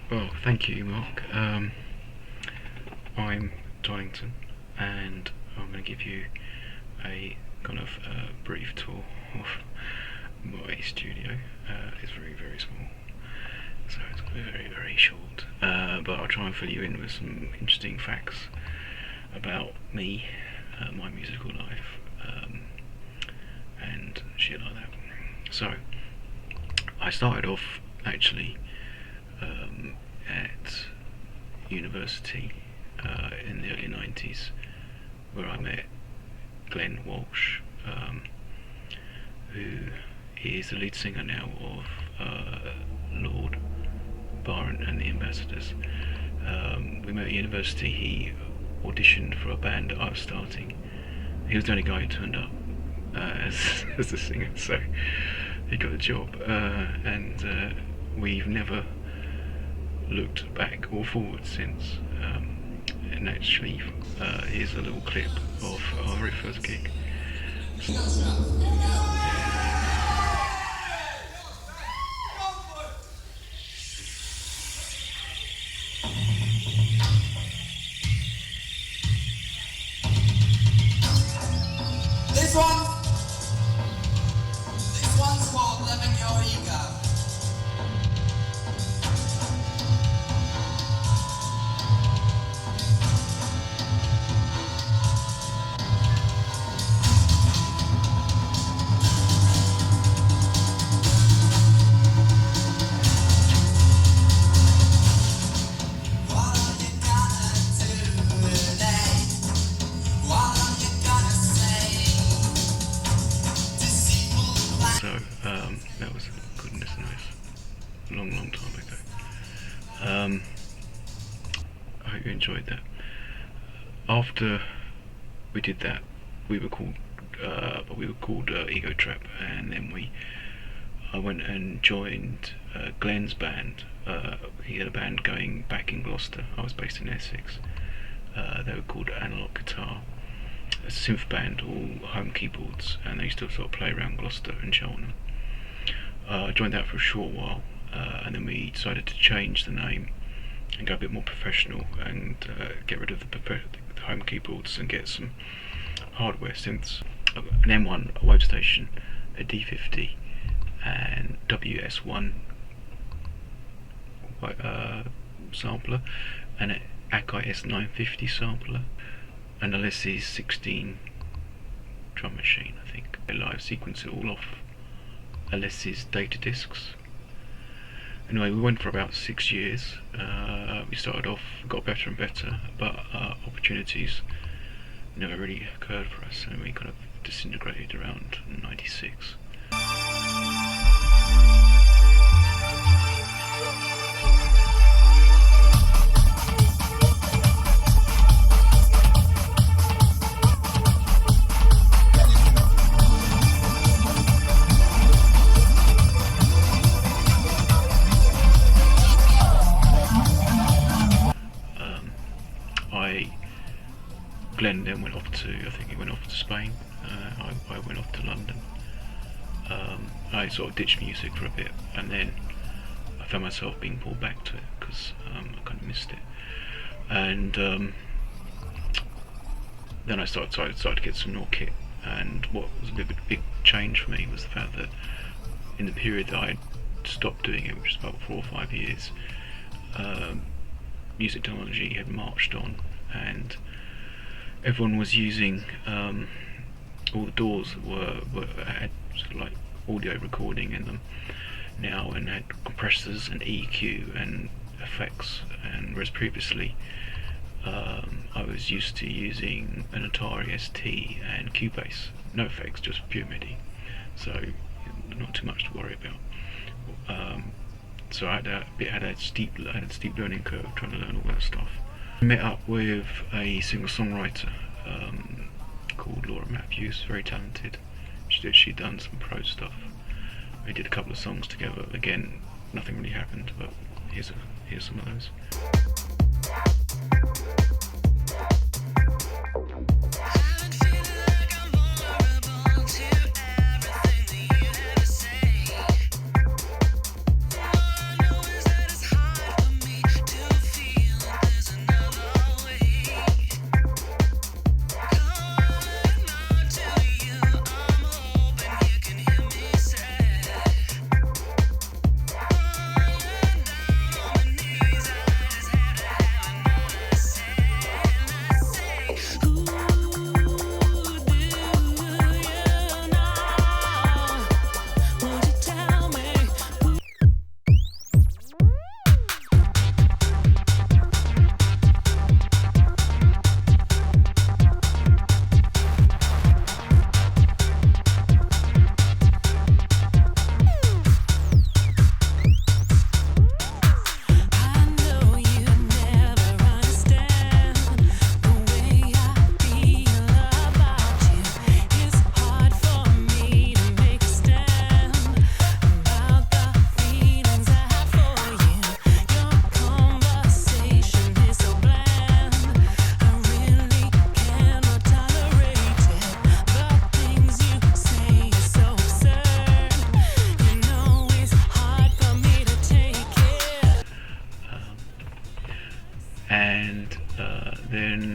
Well, thank you, Mark. I'm Tollington, and I'm going to give you a kind of brief tour of my studio. It's very, very small, so it's going to be very, very short. But I'll try and fill you in with some interesting facts about me, my musical life, and shit like that. So, I started off actually at university in the early 90s, where I met Glenn Walsh, who is the lead singer now of Lord Byron and the Ambassadors. We met at university. He auditioned for a band that I was starting. He was the only guy who turned up as a singer, so he got the job, and we've never looked back or forward since. And actually, here's a little clip of our very first gig. This one's called Living Your Ego. That was, goodness knows, a long, long time ago. I hope you enjoyed that. After we did that, we were called Ego Trap, and then I went and joined Glenn's band. He had a band going back in Gloucester. I was based in Essex. They were called Analog Guitar. A synth band, all home keyboards, and they used to sort of play around Gloucester and Cheltenham. I joined that for a short while, and then we decided to change the name and go a bit more professional and get rid of the home keyboards and get some hardware synths. An M1 wave station, a D50, and WS1 sampler, and an Akai S950 sampler, and a Leslie 16 drum machine, I think. A live sequence it all off Alessi's data discs. Anyway, we went for about 6 years. We started off, got better and better, but opportunities never really occurred for us, and we kind of disintegrated around 96. Glenn then went off to, I think he went off to Spain. I went off to London. I sort of ditched music for a bit, and then I found myself being pulled back to it because I kind of missed it. And then I started to get some more kit. And what was a big change for me was the fact that in the period that I stopped doing it, which was about 4 or 5 years, music technology had marched on, and everyone was using all the DAWs that had sort of like audio recording in them now, and had compressors and EQ and effects, and whereas previously I was used to using an Atari ST and Cubase, no effects, just pure MIDI, so not too much to worry about. So I had a steep learning curve trying to learn all that stuff. I met up with a singer-songwriter called Laura Matthews, very talented. She'd done some pro stuff. We did a couple of songs together. Again, nothing really happened, but here's some of those.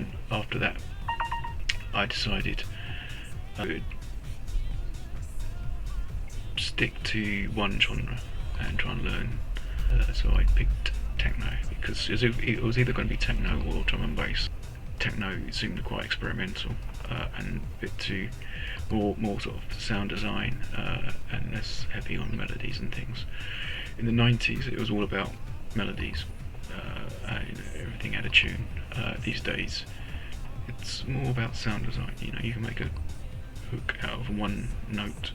then after that I decided I would stick to one genre and try and learn. So I picked techno because it was either going to be techno or drum and bass. Techno seemed quite experimental and a bit too more sort of sound design and less heavy on melodies and things. In the 90s it was all about melodies, everything had a tune. These days it's more about sound design. You can make a hook out of one note.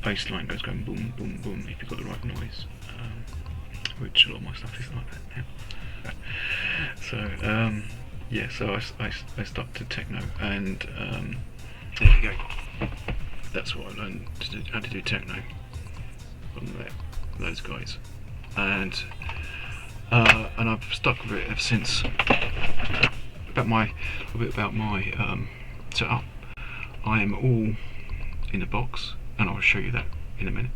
Bass line goes going boom boom boom if you've got the right noise, which a lot of my stuff is like that now. So yeah, so I stuck to techno, and there you go. That's what I learned how to do techno from those guys, and I've stuck with it ever since. A bit about my setup. I am all in a box, and I'll show you that in a minute.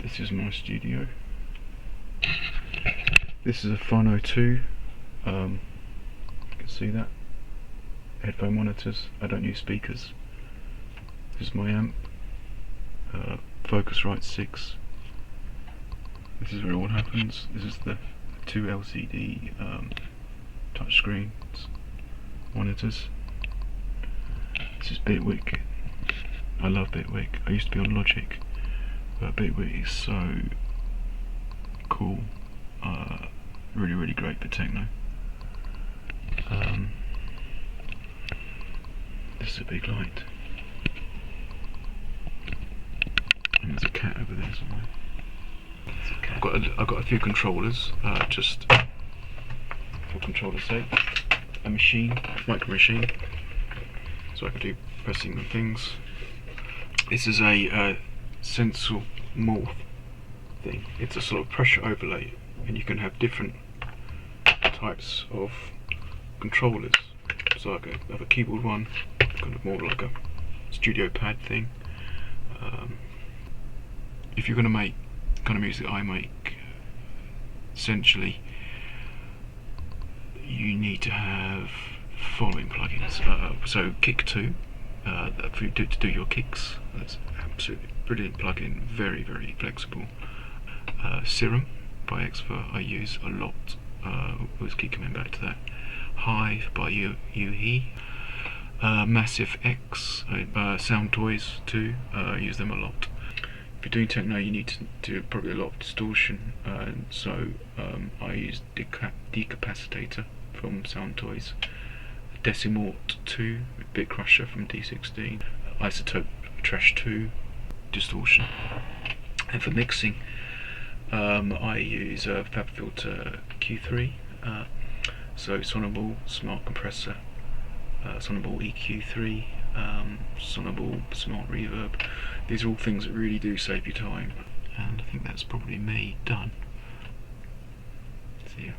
This is my studio. This is a Phono 2. You can see that. Headphone monitors. I don't use speakers. This is my amp. Focusrite 6. This is where all happens. This is the 2 LCD touchscreen monitors. This is Bitwig. I love Bitwig. I used to be on Logic, but Bitwig is so cool. Really, really great for techno. This is a big light. And there's a cat over there somewhere. I've got a few controllers, just for controller's sake. A machine, micro machine, so I can do pressing and things. This is a sensor morph thing. It's a sort of pressure overlay, and you can have different types of controllers. So I can have a keyboard one, kind of more like a studio pad thing. If you're going to make the kind of music I make, essentially you need to have following plugins. So Kick 2, to do your kicks. That's absolutely brilliant plugin, very, very flexible. Serum by Xfer I use a lot. Always keep coming back to that. Hive by Yuhi. Massive X, Sound Toys too. Use them a lot. If you're doing techno, you need to do probably a lot of distortion, and so I use Decapacitator from Sound Toys, Decimort 2, Bit Crusher from D16, Isotope Trash 2, distortion. And for mixing, I use FabFilter Q3, so Sonable Smart Compressor, Sonable EQ3, Sonable Smart Reverb. These are all things that really do save you time, and I think that's probably me done. See ya.